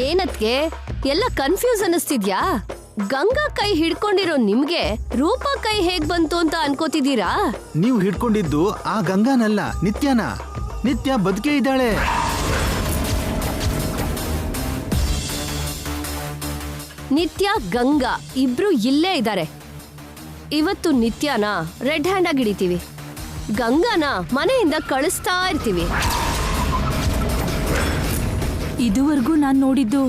ಏನತ್ಗೆ ಎಲ್ಲ ಕನ್ಫ್ಯೂಸ್ ಅನಿಸ್ತಿದ್ಯಾ? ಗಂಗಾ ಕೈ ಹಿಡ್ಕೊಂಡಿರೋ ನಿಮ್ಗೆ ರೂಪಾ ಕೈ ಹೇಗ್ ಬಂತು ಅಂತ ಅನ್ಕೋತಿದ್ದೀರಾ? ನೀವು ಹಿಡ್ಕೊಂಡಿದ್ದು ಆ ಗಂಗಾನಲ್ಲ, ನಿತ್ಯನ. ನಿತ್ಯ ಬದುಕೇ ಇದ್ದಾಳೆ. ನಿತ್ಯ ಗಂಗಾ ಇಬ್ರು ಇಲ್ಲೇ ಇದ್ದಾರೆ. ಇವತ್ತು ನಿತ್ಯನ ರೆಡ್ ಹ್ಯಾಂಡ್ ಆಗಿ ಹಿಡಿತೀವಿ, ಗಂಗಾನ ಮನೆಯಿಂದ ಕಳಿಸ್ತಾ ಇರ್ತೀವಿ. ಇದುವರೆಗೂ ನಾನು ನೋಡಿದ್ದು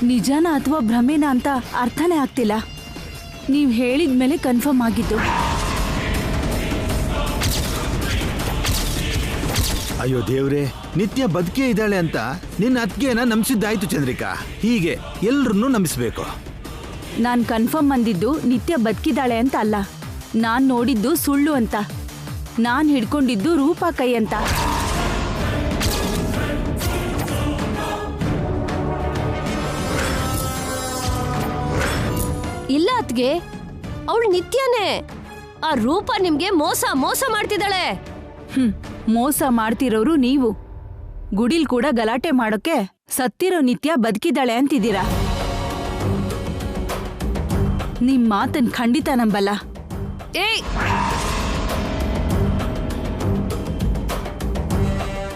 ನಿಜಾನ ಅಥವಾ ಭ್ರಮೆನ ಅಂತ ಅರ್ಥನೇ ಆಗ್ತಿಲ್ಲ. ನೀವು ಹೇಳಿದ್ಮೇಲೆ ಕನ್ಫರ್ಮ್ ಆಗಿದ್ದು. ಅಯ್ಯೋ ದೇವ್ರೆ, ನಿತ್ಯ ಬದುಕೇ ಇದ್ದಾಳೆ ಅಂತ ನಿನ್ನ ಅತ್ತಿಗೆನ ನಂಬಿಸಿದ್ದಾಯ್ತು ಚಂದ್ರಿಕಾ. ಹೀಗೆ ಎಲ್ರನ್ನೂ ನಂಬಿಸ್ಬೇಕು. ನಾನು ಕನ್ಫರ್ಮ್ ಅಂದಿದ್ದು ನಿತ್ಯ ಬದುಕಿದಾಳೆ ಅಂತ ಅಲ್ಲ, ನಾನು ನೋಡಿದ್ದು ಸುಳ್ಳು ಅಂತ. ನಾನು ಹಿಡ್ಕೊಂಡಿದ್ದು ರೂಪಾ ಕೈ ಅಂತ. ಇಲ್ಲ ಅತ್ಗೆ, ಅವಳು ನಿತ್ಯನೇ. ಆ ರೂಪ ನಿಮ್ಗೆ ಮೋಸ ಮೋಸ ಮಾಡ್ತಿದ್ದಾಳೆ. ಮೋಸ ಮಾಡ್ತಿರೋರು ನೀವು. ಗುಡಿಲ್ ಕೂಡ ಗಲಾಟೆ ಮಾಡೋಕೆ ಸತ್ತಿರೋ ನಿತ್ಯ ಬದುಕಿದಾಳೆ ಅಂತಿದ್ದೀರಾ. ನಿಮ್ ಮಾತನ್ ಖಂಡಿತ ನಂಬಲ್ಲ. ಏಯ್,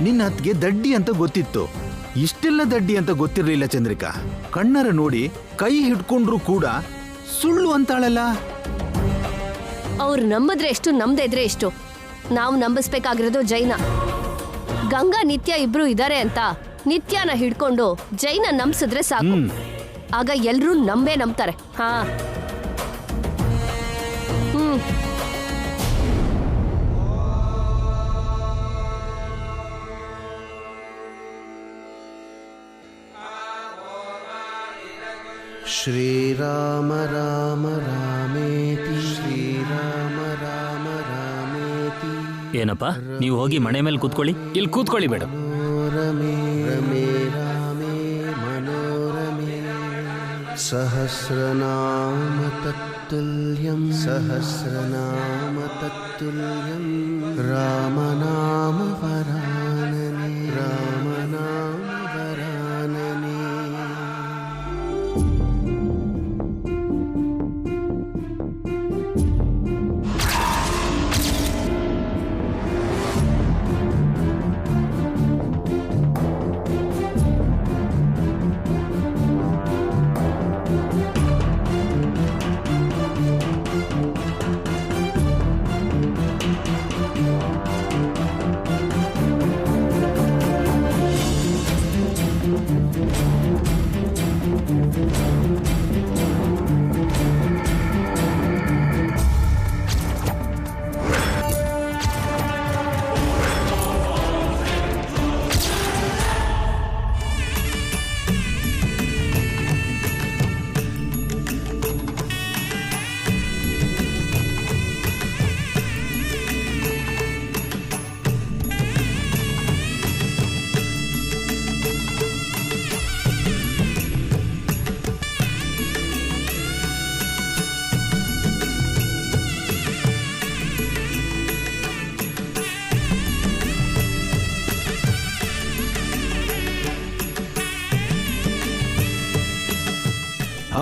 ನಿನ್ನ ಅತ್ತಿಗೆ ದಡ್ಡಿ ಅಂತ ಗೊತ್ತಿತ್ತು, ಇಷ್ಟೆಲ್ಲ ದಡ್ಡಿ ಅಂತ ಗೊತ್ತಿರಲಿಲ್ಲ ಚಂದ್ರಿಕಾ. ಕಣ್ಣರ ನೋಡಿ ಕೈ ಹಿಡ್ಕೊಂಡ್ರು ಕೂಡ ಸುಳ್ಳು ಅಂತಾಳಲ್ಲ. ಅವ್ರು ನಂಬಿದ್ರೆ ಎಷ್ಟು, ನಂಬದೇ ಇದ್ರೆ ಎಷ್ಟು. ನಾವು ನಂಬಿಸ್ಬೇಕಾಗಿರೋದು ಜೈನ. ಗಂಗಾ ನಿತ್ಯ ಇಬ್ರು ಇದಾರೆ ಅಂತ ನಿತ್ಯನ ಹಿಡ್ಕೊಂಡು ಜೈನ ನಂಬಿಸಿದ್ರೆ ಸಾಕು. ಆಗ ಎಲ್ರೂ ನಂಬ್ತಾರೆ. ಹಾ, ಶ್ರೀರಾಮ ರಾಮ ರಾಮೇತಿ ಶ್ರೀರಾಮ ರಾಮ ರಾಮೇತಿ. ಏನಪ್ಪ, ನೀವು ಹೋಗಿ ಮನೆ ಮೇಲೆ ಕೂತ್ಕೊಳ್ಳಿ. ಇಲ್ಲಿ ಕೂತ್ಕೊಳ್ಳಿ ಮೇಡಮ್. ರಮೇ ರಮೇ ರಾಮೇ ಮನೋರಮೇ ಸಹಸ್ರನಾಮ ತತ್ತುಲ್ಯಂ ಸಹಸ್ರನಾಮ ತತ್ತುಲ್ಯಂ ರಾಮನಾಮ ವರಾನನೆ ರಾಮನಾಮ ವರಾನನೆ.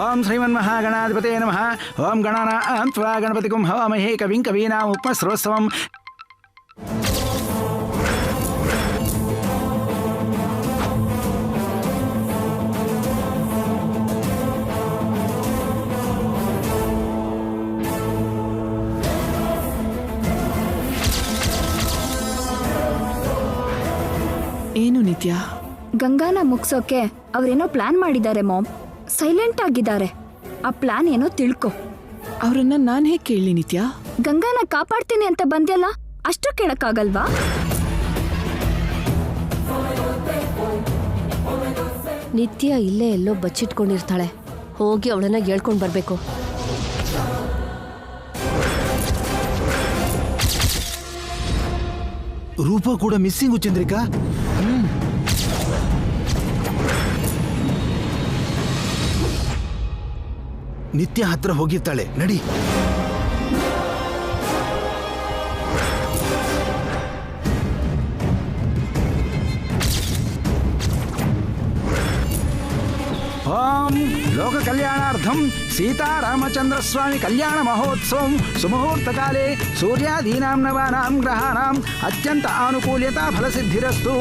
ಓಂ ಶ್ರೀಮನ್ಮಹಾಗಣಾಧಿಪತೇ ನಮಃ. ಓಂ ಗಣಾನಾಂ ತ್ವಾ ಗಣಪತಿಗುಂ ಹವಾಮಹೇ ಕವಿಂ ಕವೀನಾಂ ಉಪಸ್ರೋತ್ಸವಂ. ಏನು ನಿತ್ಯ? ಗಂಗಾನ ಮುಗ್ಸೋಕೆ ಅವ್ರೇನೋ ಪ್ಲಾನ್ ಮಾಡಿದ್ದಾರೆ ಮಾಮ್. ಸೈಲೆಂಟ್ ಆಗಿದ್ದಾರೆ. ಆ ಪ್ಲಾನ್ ಏನೋ ತಿಳ್ಕೊ. ಅವ್ರನ್ನ ನಾನ್ ಹೇಗ್ ಕೇಳಿ ನಿತ್ಯ? ಗಂಗಾನ ಕಾಪಾಡ್ತೀನಿ ಅಂತ ಬಂದ್ಯಲ್ಲ, ಅಷ್ಟು ಕೇಳಕ್ಕಾಗಲ್ವಾ? ನಿತ್ಯ ಇಲ್ಲೇ ಎಲ್ಲೋ ಬಚ್ಚಿಟ್ಕೊಂಡಿರ್ತಾಳೆ. ಹೋಗಿ ಅವಳನ್ನ ಹೇಳ್ಕೊಂಡ್ ಬರ್ಬೇಕು. ರೂಪ ಕೂಡ ಮಿಸ್ಸಿಂಗು ಚಂದ್ರಿಕಾ. ನಿತ್ಯ ಹತ್ರ ಹೋಗಿರ್ತಾಳೆ, ನಡಿ. ಓಂ ಲೋಕ ಕಲ್ಯಾಣಾರ್ಥಂ ಸೀತಾರಾಮಚಂದ್ರ ಸ್ವಾಮಿ ಕಲ್ಯಾಣ ಮಹೋತ್ಸವಂ ಸುಮುಹೂರ್ತ ಕಾಲೇ ಸೂರ್ಯಾದೀನಾಂ ನವಾನಾಂ ಗ್ರಹಾಣಾಂ ಅತ್ಯಂತ ಆನುಕೂಲ್ಯತಾ ಫಲಸಿದ್ಧಿರಸ್ತು.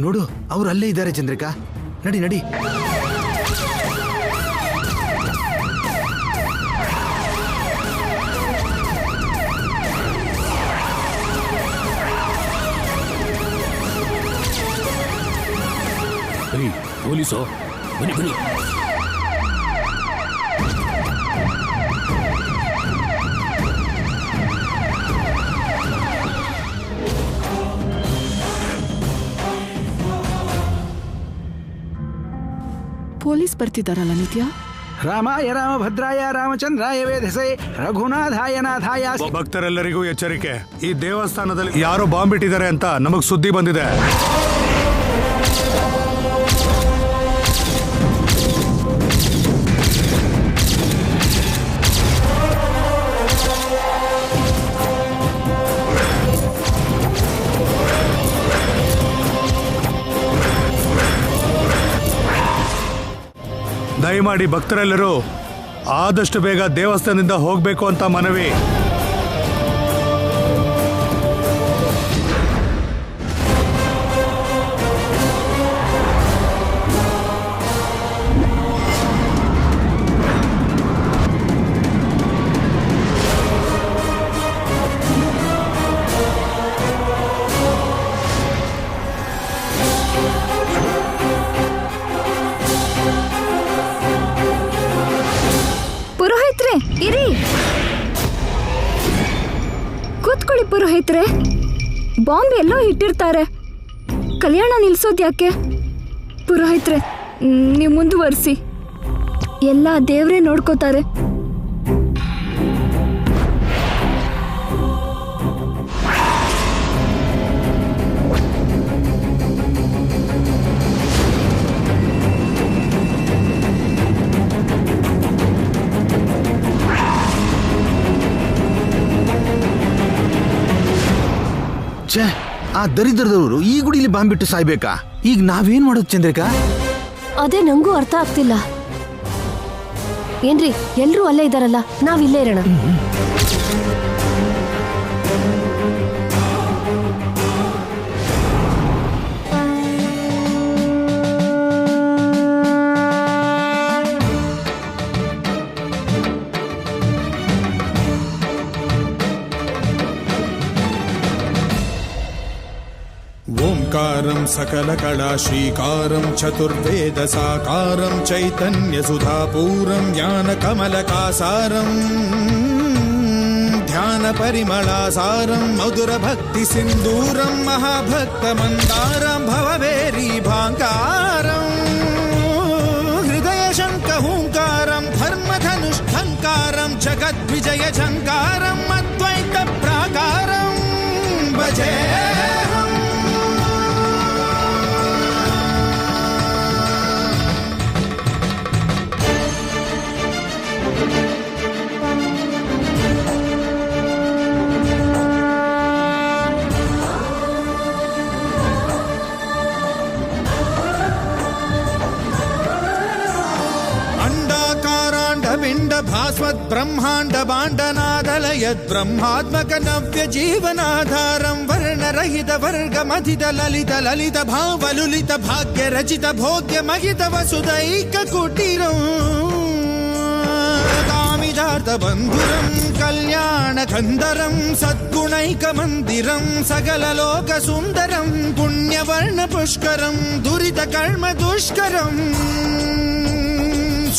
ನೋಡು, ಅವ್ರು ಅಲ್ಲೇ ಇದ್ದಾರೆ ಚಂದ್ರಿಕಾ. ನಡಿ ನಡಿ. ಪೊಲೀಸು ಬನ್ನಿ ಬನ್ನಿ. ಪೊಲೀಸ್ ಬರ್ತಿದ್ದಾರಲ್ಲ ನಿತ್ಯ? ರಾಮಾಯ ರಾಮಭದ್ರಾಯ ರಾಮಚಂದ್ರಾಯ ವೇಧಸೆ ರಘುನಾಥಾಯ ನಾಥಾಯ. ಭಕ್ತರೆಲ್ಲರಿಗೂ ಎಚ್ಚರಿಕೆ, ಈ ದೇವಸ್ಥಾನದಲ್ಲಿ ಯಾರೋ ಬಾಂಬ್ ಇಟ್ಟಿದ್ದಾರೆ ಅಂತ ನಮಗ್ ಸುದ್ದಿ ಬಂದಿದೆ. ದಯಮಾಡಿ ಭಕ್ತರೆಲ್ಲರೂ ಆದಷ್ಟು ಬೇಗ ದೇವಸ್ಥಾನದಿಂದ ಹೋಗಬೇಕು ಅಂತ ಮನವಿ. ಪುರೋಹಿತ್ರೆ ಇರಿ, ಕೂತ್ಕೊಳ್ಳಿ ಪುರೋಹಿತ್ರೆ. ಬಾಂಬ್ ಎಲ್ಲೋ ಇಟ್ಟಿರ್ತಾರೆ, ಕಲ್ಯಾಣ ನಿಲ್ಸೋದು ಯಾಕೆ? ಪುರೋಹಿತ್ರೆ ನೀವು ಮುಂದುವರಿಸಿ, ಎಲ್ಲ ದೇವ್ರೇ ನೋಡ್ಕೋತಾರೆ. ಛೇ, ಆ ದರಿದ್ರದವರು ಈ ಗುಡಿಲಿ ಬಾಂಬ್ ಬಿಟ್ಟು ಸಾಯ್ಬೇಕಾ? ಈಗ ನಾವೇನ್ ಮಾಡೋದು ಚಂದ್ರಿಕಾ? ಅದೇ ನಂಗೂ ಅರ್ಥ ಆಗ್ತಿಲ್ಲ. ಏನ್ರಿ, ಎಲ್ರೂ ಅಲ್ಲೇ ಇದಾರಲ್ಲ, ನಾವಿಲ್ಲೇ ಇರೋಣ. ओंकारं सकलकलाश्रीकारं चतुर्वेदसाकारं चैतन्यसुधापूरं ज्ञानकमलकासारं ध्यानपरिमलासारं मधुरभक्तिसिन्दूरं महाभक्तमन्दारं भवभेरीभाङ्कारं हृदयशङ्खहूङ्कारं धर्मधनुष्ठङ्कारं जगद्विजयझङ्कारं अद्वैतप्राकारं भजे. भास्वत् ब्रह्मांड बांडनादलयत् ब्रह्मात्मक नव्य जीवनाधारं वर्णरहित वर्गमथित ललित ललित भावलुलित भाग्य रचित भोग्य महित वसुदैक कुटीरं कामिजार्थ बन्धुरं कल्याण गन्धरं सद्गुणैक मन्दिरं सकल लोक सुन्दरं पुण्यवर्ण पुष्करं दुरित कर्म दुष्करम्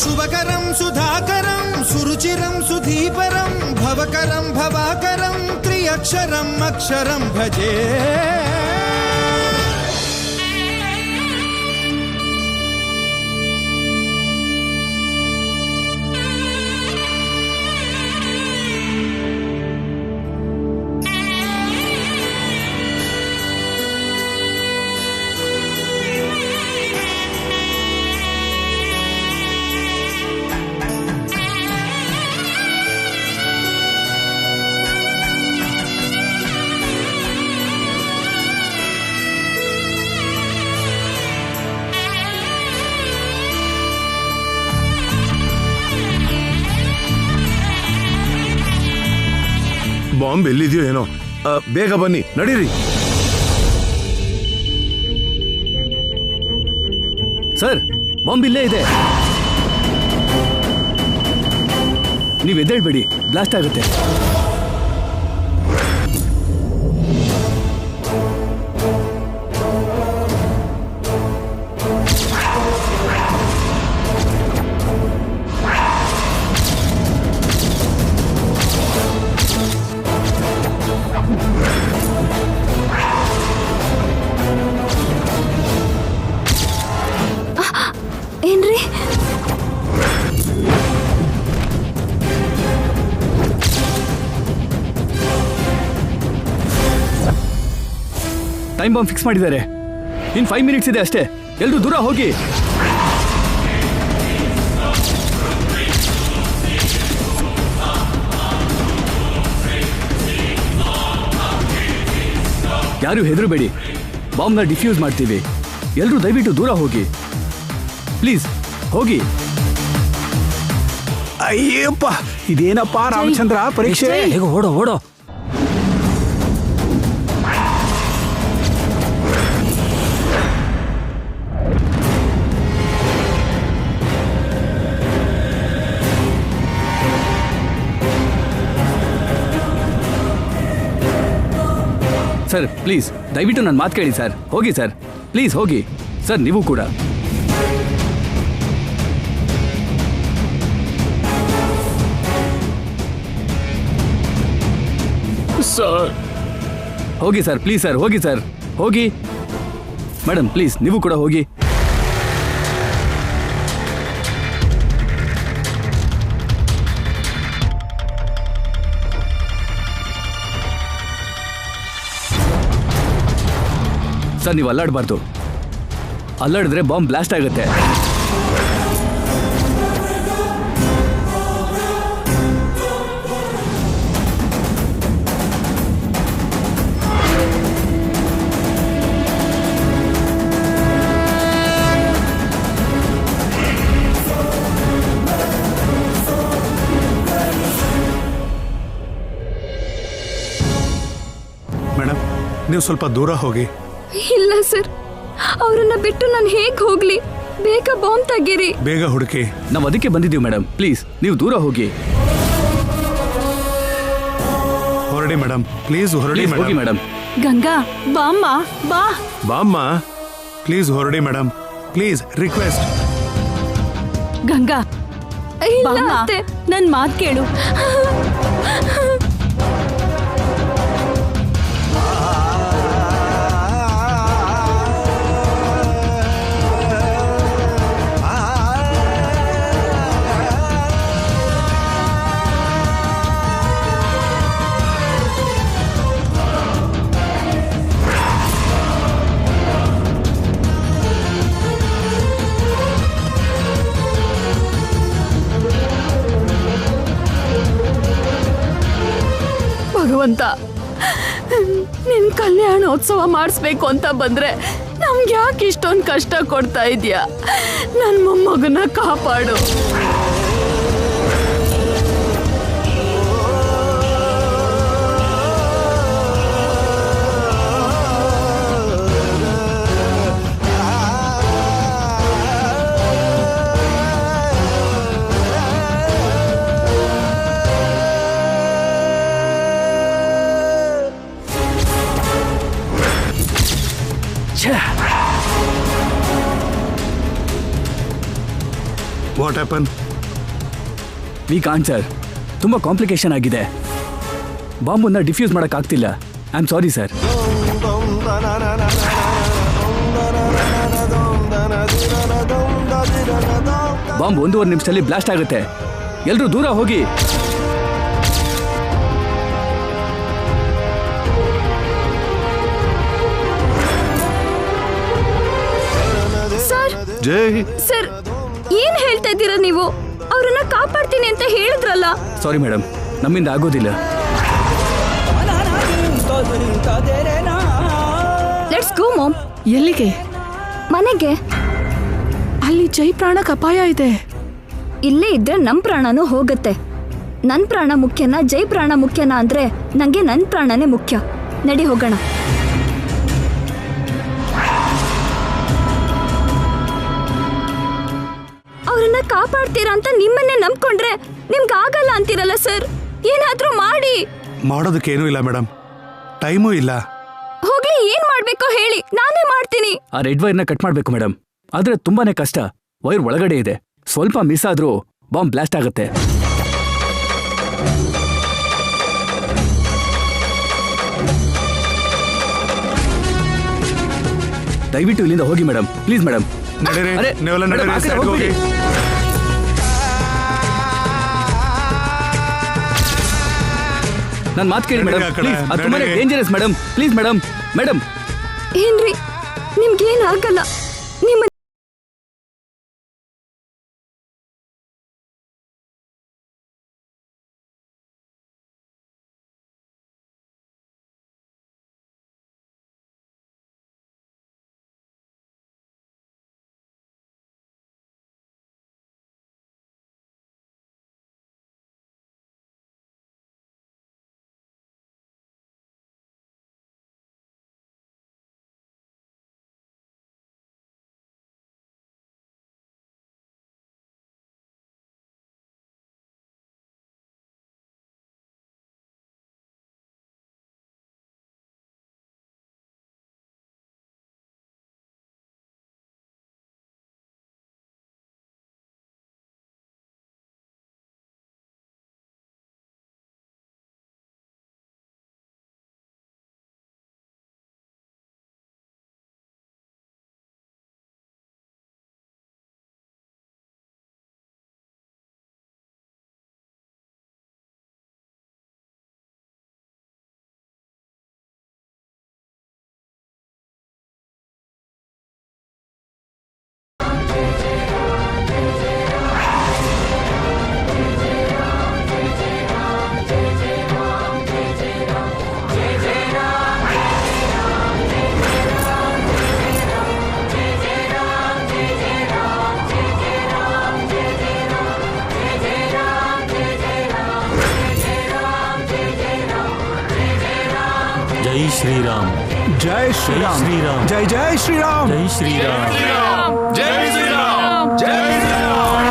शुभकरं सुधाकरं सुरुचिरं सुधीपरं भवकरं भवाकरं त्रिअक्षरम् अक्षरं भजे. ಬಾಂಬ್ ಎಲ್ಲಿದೆಯೋ ಏನೋ. ಬೇಗ ಬನ್ನಿ, ನಡೀರಿ. ಸರ್, ಬಾಂಬ್ ಇಲ್ಲೇ ಇದೆ. ನೀವು ಎದ್ದೇಳ್ಬೇಡಿ, ಬ್ಲಾಸ್ಟ್ ಆಗುತ್ತೆ. ಏನ್ರಿ? ಟೈಮ್ ಬಾಂಬ್ ಫಿಕ್ಸ್ ಮಾಡಿದ್ದಾರೆ. ಇನ್ 5 ಮಿನಿಟ್ಸ್ ಇದೆ ಅಷ್ಟೇ. ಎಲ್ರೂ ದೂರ ಹೋಗಿ. ಯಾರು ಹೆದರಬೇಡಿ, ಬಾಂಬ್ನ ಡಿಫ್ಯೂಸ್ ಮಾಡ್ತೀವಿ. ಎಲ್ರೂ ದಯವಿಟ್ಟು ದೂರ ಹೋಗಿ, ಪ್ಲೀಸ್ ಹೋಗಿ. ಅಯ್ಯಪ್ಪ, ಇದೇನಪ್ಪ ರಾಮಚಂದ್ರ ಪರೀಕ್ಷೆ? ಹೇಗೋ ಓಡೋ ಓಡೋ. ಸರ್ ಪ್ಲೀಸ್ ದಯವಿಟ್ಟು ನನ್ನ ಮಾತು ಕೇಳಿ ಸರ್. ಹೋಗಿ ಸರ್, ಪ್ಲೀಸ್ ಹೋಗಿ ಸರ್. ನೀವು ಕೂಡ ಸರ್. ಹೋಗಿ ಸರ್, ಪ್ಲೀಸ್ ಸರ್, ಹೋಗಿ ಸರ್, ಹೋಗಿ. ಮೇಡಮ್ ಪ್ಲೀಸ್ ನೀವು ಕೂಡ ಹೋಗಿ. ಸರ್ ನೀವು ಅಲ್ಲಾಡಬಾರ್ದು. ಅಲ್ಲಾಡಿದ್ರೆ ಬಾಂಬ್ ಬ್ಲಾಸ್ಟ್ ಆಗುತ್ತೆ. ಮೇಡಮ್, ನೀವು ಸ್ವಲ್ಪ ದೂರ ಹೋಗಿ. ಇಲ್ಲ ಸರ್, ಅವರನ್ನ ಬಿಟ್ಟು ನಾನು ಹೇಗ್ ಹೋಗ್ಲಿ? ಬೇಗ ಬಾಂಬ್ ತೆಗೀರಿ. ಬೇಗ ಹುಡುಕಿ. ನಾವು ಅದಕ್ಕೆ ಬಂದಿದ್ದೀವಿ ಮೇಡಮ್. ಪ್ಲೀಸ್ ನೀವು ದೂರ ಹೋಗಿ. ಹೊರಡಿ ಮೇಡಮ್, ಪ್ಲೀಸ್ ಹೊರಡಿ ಹೋಗಿ ಮೇಡಮ್. ಗಂಗಾ ಬಾಮ್ಮ, ಬಾ. ಬಾಮ್ಮ, ಪ್ಲೀಸ್ ಹೊರಡಿ ಮೇಡಮ್, ಪ್ಲೀಸ್ ರಿಕ್ವೆಸ್ಟ್. ಗಂಗಾ ಇಲ್ಲ ಬಾಮ್ಮ, ಅತ್ತೆ. ನನ್ ಮಾತ್ ಕೇಳು. ಭಗವಂತ, ನಿನ್ ಕಲ್ಯಾಣೋತ್ಸವ ಮಾಡಿಸ್ಬೇಕು ಅಂತ ಬಂದ್ರೆ ನಮ್ಗೆ ಯಾಕೆ ಇಷ್ಟೊಂದು ಕಷ್ಟ ಕೊಡ್ತಾ ಇದೀಯಾ? ನನ್ನ ಮೊಮ್ಮಗನ ಕಾಪಾಡು. What happen? We can't sir, ತುಂಬ ಕಾಂಪ್ಲಿಕೇಶನ್ ಆಗಿದೆ. ಬಾಂಬನ್ನ ಡಿಫ್ಯೂಸ್ ಮಾಡೋಕ್ಕಾಗ್ತಿಲ್ಲ. I am sorry sir. Bomb 1.5 ನಿಮಿಷದಲ್ಲಿ ಬ್ಲಾಸ್ಟ್ ಆಗುತ್ತೆ. ಎಲ್ಲರೂ ದೂರ ಹೋಗಿ. ಜೈ ಸರ್, ಏನ್ ಹೇಳ್ತಾ ಇದ್ದೀರಾ ನೀವು? ಅವ್ರನ್ನ ಕಾಪಾಡ್ತೀನಿ ಅಂತ ಹೇಳಿದ್ರಲ್ಲ. ಸಾರಿ ಮೇಡಮ್, ನಮ್ಮಿಂದ ಆಗೋದಿಲ್ಲ. Let's go mom. ಎಲ್ಲಿಗೆ? ಮನೆಗೆ. ಅಲ್ಲಿ ಜೈ ಪ್ರಾಣಕ್ಕೆ ಅಪಾಯ ಇದೆ. ಇಲ್ಲೇ ಇದ್ರೆ ನಮ್ ಪ್ರಾಣನೂ ಹೋಗುತ್ತೆ. ನನ್ನ ಪ್ರಾಣ ಮುಖ್ಯನಾ ಜೈ ಪ್ರಾಣ ಮುಖ್ಯನಾ ಅಂದ್ರೆ ನಂಗೆ ನನ್ನ ಪ್ರಾಣನೇ ಮುಖ್ಯ. ನಡಿ ಹೋಗೋಣ. ಅವ್ರನ್ನ ಕಾಪಾಡ್ತೀರಾ ಅಂತ ನಿಮ್ಮನ್ನೇ ನಂಬ್ಕೊಂಡ್ರೆ ನಿಮ್ಗೆ ಆಗಲ್ಲ ಅಂತೀರಲ್ಲ ಸರ್. ಏನಾದ್ರೂ ಮಾಡಿ. ಮಾಡೋದಕ್ಕೇನೂ ಇಲ್ಲ ಮೇಡಮ್, ಟೈಮೂ ಇಲ್ಲ. ಹೋಗ್ಲಿ, ಏನ್ ಮಾಡ್ಬೇಕೋ ಹೇಳಿ, ನಾನೇ ಮಾಡ್ತೀನಿ. ಆ ರೆಡ್ ವೈರ್ನ ಕಟ್ ಮಾಡ್ಬೇಕು ಮೇಡಮ್, ಆದ್ರೆ ತುಂಬಾನೇ ಕಷ್ಟ. ವೈರ್ ಒಳಗಡೆ ಇದೆ, ಸ್ವಲ್ಪ ಮಿಸ್ ಆದ್ರೂ ಬಾಂಬ್ ಬ್ಲಾಸ್ಟ್ ಆಗುತ್ತೆ. ದಯವಿಟ್ಟು ಇಲ್ಲಿಂದ ಹೋಗಿ ಮೇಡಮ್, ಪ್ಲೀಸ್ ಮೇಡಮ್. ನಡೀರಿ, ಅರೆ, ನೀವೆಲ್ಲ ಮೇಡಮ್, ನಡೀರಿ, ಆ ಕಡೆ ಸೈಡ್ಗೆ ಹೋಗ್ಬಿಡಿ. ಹೋಗಿ. ನನ್ ಮಾತು ಕೇಳಿ ಮೇಡಮ್, ನಡೀರಿ ಆ ಕಡೆ, ಪ್ಲೀಸ್. ಅದು ತುಂಬಾನೇ ನಡೀರಿ. Dangerous madam, please madam. Madam ಏನ್ರಿ, ನಿಮ್ಗೇನ್ ಆಗಲ್ಲ. ನಿಮ್ಮ ಜೈ ಶ್ರೀರಾಮ್, ಜೈ ಶ್ರೀರಾಮ್, ಶ್ರೀರಾಮ್, ಜೈ ಜೈ ಶ್ರೀರಾಮ್, ಜೈ ಶ್ರೀರಾಮ್, ಜೈ ಶ್ರೀರಾಮ್, ಜೈ ಶ್ರೀರಾಮ್.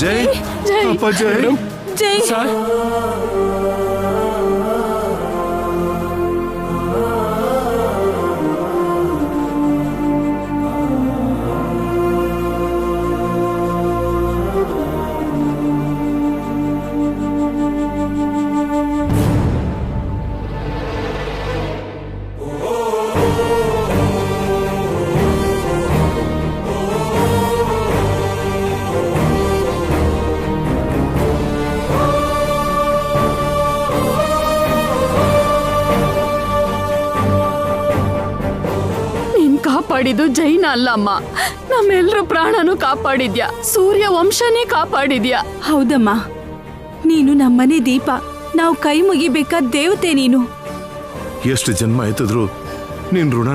ಜೈ ಜೈ ಅಪ್ಪ ಜೈ. ಜೈ ಕಾಪಾಡಿದ್ದು ಜೈನ ಅಲ್ಲಮ್ಮ, ನಮ್ಮೆಲ್ಲರ ಪ್ರಾಣನೂ ಕಾಪಾಡಿದ್ಯಾ, ಸೂರ್ಯ ವಂಶನೇ ಕಾಪಾಡಿದ್ಯಾ. ಹೌದಮ್ಮ, ನೀನು ನಮ್ಮನೆ ದೀಪ, ನಾವು ಕೈ ಮುಗಿಬೇಕಾದ ದೇವತೆ ನೀನು. ಎಷ್ಟು ಜನ್ಮ ಆಯ್ತದ್ರು ನಿನ್ ಋಣ